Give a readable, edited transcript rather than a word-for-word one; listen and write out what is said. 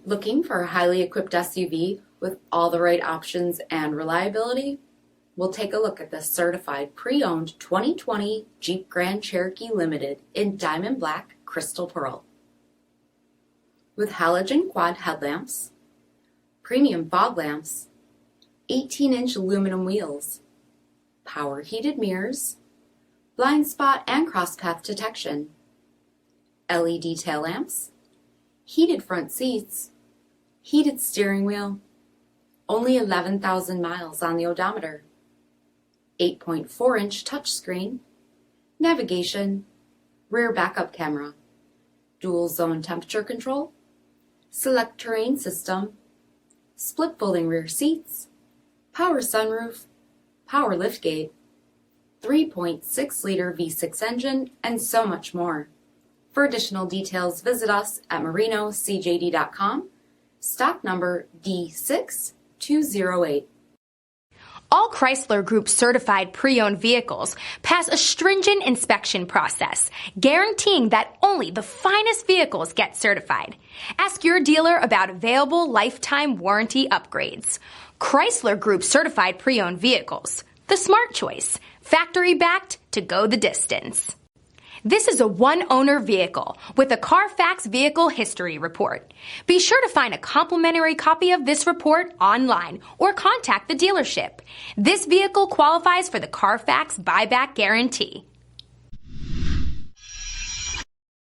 Looking for a highly equipped SUV with all the right options and reliability? We'll take a look at this certified pre-owned 2020 Jeep Grand Cherokee Limited in Diamond Black Crystal Pearl. With halogen quad headlamps, premium fog lamps, 18-inch aluminum wheels, power heated mirrors, blind spot and crosspath detection, LED tail lamps, heated front seats, heated steering wheel, only 11,000 miles on the odometer, 8.4-inch touchscreen, navigation, rear backup camera, dual zone temperature control, SELEC-TERRAIN system, split folding rear seats, power sunroof, power liftgate, 3.6-liter V6 engine, and so much more. For additional details, visit us at marinocjd.com, stock number D6208. All Chrysler Group certified pre-owned vehicles pass a stringent inspection process, guaranteeing that only the finest vehicles get certified. Ask your dealer about available lifetime warranty upgrades. Chrysler Group certified pre-owned vehicles, the smart choice, factory backed to go the distance. This is a one-owner vehicle with a CARFAX Vehicle History Report. Be sure to find a complimentary copy of this report online or contact the dealership. This vehicle qualifies for the CARFAX Buyback Guarantee.